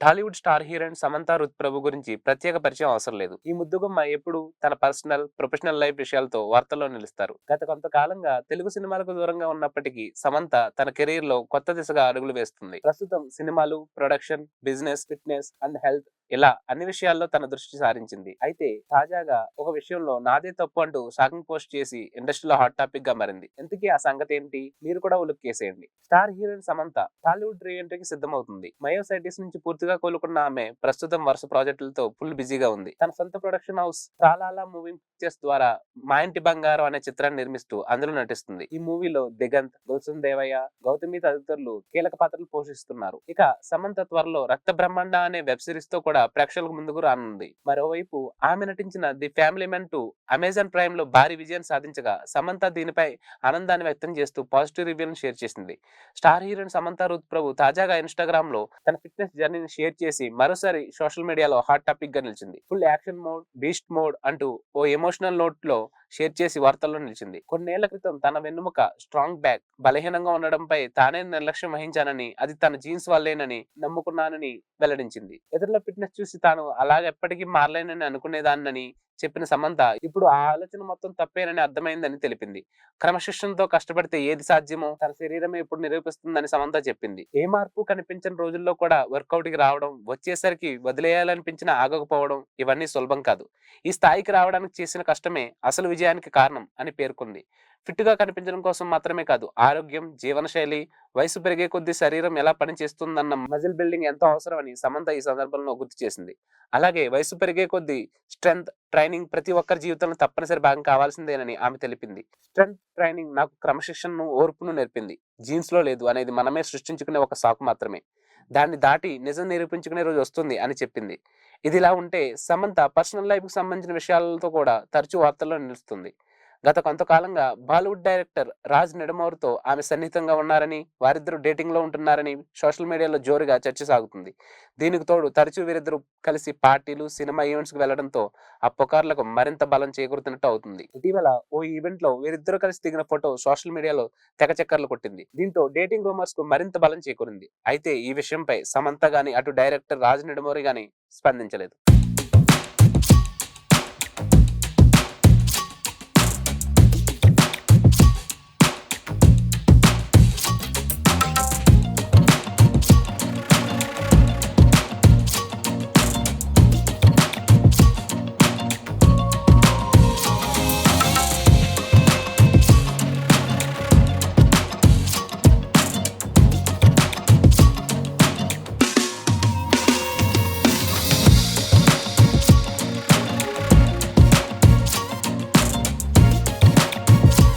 Tollywood star heroine Samantha Ruth Prabhu గురించి ప్రత్యేక పరిచయం అవసరం లేదు. ఈ ముద్దుగుమ్మ ఎప్పుడు తన పర్సనల్, ప్రొఫెషనల్ లైఫ్ విషయాలతో వార్తల్లో నిలుస్తారు. గత కొంతకాలంగా తెలుగు సినిమాలకు దూరంగా ఉన్నప్పటికీ సమంత తన కెరీర్ లో కొత్త దిశగా అడుగులు వేస్తుంది. ప్రస్తుతం సినిమాలు, production, business, fitness and health ఇలా అన్ని విషయాల్లో తన దృష్టి సారించింది. అయితే తాజాగా ఒక విషయంలో నాదే తప్పు అంటూ షాకింగ్ పోస్ట్ చేసి ఇండస్ట్రీలో హాట్ టాపిక్ గా మారింది. ఇంతకీ ఆ సంగతి ఏంటి? మీరు కూడా ఉలుక్కేసేయండి. స్టార్ హీరోయిన్ సమంత టాలీవుడ్ రీ ఎంట్రీకి సిద్ధమవుతుంది. మయోసైటిస్ నుంచి పూర్తిగా కోలుకున్న ఆమె ప్రస్తుతం వరుస ప్రాజెక్టులతో ఫుల్ బిజీగా ఉంది. తన సొంత ప్రొడక్షన్ హౌస్ ట్రాలాలా మూవింగ్ పిక్చర్స్ ద్వారా మా ఇంటి బంగారం అనే చిత్రాన్ని నిర్మిస్తూ అందులో నటిస్తుంది. ఈ మూవీలో దిగంత్, గుల్షన్ దేవయ్య, గౌతమి తదితరులు కీలక పాత్రలు పోషిస్తున్నారు. ఇక సమంత త్వరలో రక్త బ్రహ్మాండ అనే వెబ్ సిరీస్ తో కూడా ప్రేక్షకులకు ముందుకు రానుంది. మరోవైపు ఆమె నటించిన the family men 2 Amazon prime లో భారీ విజయం సాధించగా సమంత దీనిపై ఆనందాన్ని వ్యక్తం చేస్తూ పాజిటివ్ రివ్యూలను షేర్ చేసింది. స్టార్ హీరోయిన్ సమంత రుత్ ప్రభు తాజాగా ఇన్స్టాగ్రామ్ లో తన ఫిట్నెస్ జర్నీని షేర్ చేసి మరోసారి సోషల్ మీడియాలో హాట్ టాపిక్ గా నిలిచింది. Full action mode, beast mode అంటూ ఓ ఎమోషనల్ నోట్ లో షేర్ చేసి వార్తల్లో నిలిచింది. కొన్నేళ్ల క్రితం తన వెన్నుముక, స్ట్రాంగ్ బ్యాక్ బలహీనంగా ఉండడంపై తానే నిర్లక్ష్యం వహించానని, అది తన జీన్స్ వల్లేనని నమ్ముకున్నానని వెల్లడించింది. ఇతరుల ఫిట్నెస్ చూసి తాను అలాగ ఎప్పటికీ మారలేనని అనుకునేదాన్నని చెప్పిన సమంత ఇప్పుడు ఆ ఆలోచన మొత్తం తప్పేనని అర్థమైందని తెలిపింది. క్రమశిక్షణతో కష్టపడితే ఏది సాధ్యమో తన శరీరమే ఇప్పుడు నిరూపిస్తుందని సమంత చెప్పింది. ఏ మార్పు కనిపించని రోజుల్లో కూడా వర్కౌట్ కి రావడం, వచ్చేసరికి వదిలేయాలనిపించినా ఆగకపోవడం ఇవన్నీ సులభం కాదు. ఈ స్థాయికి రావడానికి చేసిన కష్టమే అసలు విజయానికి కారణం అని పేర్కొంది. ఫిట్ గా కనిపించడం కోసం మాత్రమే కాదు, ఆరోగ్యం, జీవనశైలి, వయసు పెరిగే కొద్దీ శరీరం ఎలా పనిచేస్తుందన్న మజిల్ బిల్డింగ్ ఎంతో అవసరమని సమంత ఈ సందర్భంలో గుర్తు చేసింది. అలాగే వయసు పెరిగే కొద్దీ స్ట్రెంగ్త్ ట్రైనింగ్ ప్రతి ఒక్కరి జీవితంలో తప్పనిసరి భాగం కావాల్సిందేనని ఆమె తెలిపింది. స్ట్రెంగ్త్ ట్రైనింగ్ నాకు క్రమశిక్షణను, ఓర్పును నేర్పింది. జీన్స్ లో లేదు అనేది మనమే సృష్టించుకునే ఒక సాకు మాత్రమే. దాన్ని దాటి నిజం నిరూపించుకునే రోజు వస్తుంది అని చెప్పింది. ఇదిలా ఉంటే సమంత పర్సనల్ లైఫ్ కి సంబంధించిన విషయాలతో కూడా తరచూ వార్తల్లో నిలుస్తుంది. గత కొంతకాలంగా బాలీవుడ్ డైరెక్టర్ రాజ్ నెడమోర్తో ఆమె సన్నిహితంగా ఉన్నారని, వారిద్దరూ డేటింగ్ లో ఉంటున్నారని సోషల్ మీడియాలో జోరుగా చర్చ సాగుతుంది. దీనికి తోడు తరచూ వీరిద్దరూ కలిసి పార్టీలు, సినిమా ఈవెంట్స్ కు వెళ్లడంతో ఆ పుకార్లకు మరింత బలం చేకూరుతున్నట్టు అవుతుంది. ఇటీవల ఓ ఈవెంట్ లో వీరిద్దరూ కలిసి దిగిన ఫోటో సోషల్ మీడియాలో తెగ చక్కర్లు కొట్టింది. దీంతో డేటింగ్ రూమర్స్ కు మరింత బలం చేకూరింది. అయితే ఈ విషయంపై సమంత గాని, అటు డైరెక్టర్ రాజ్ నెడమోరి గాని స్పందించలేదు.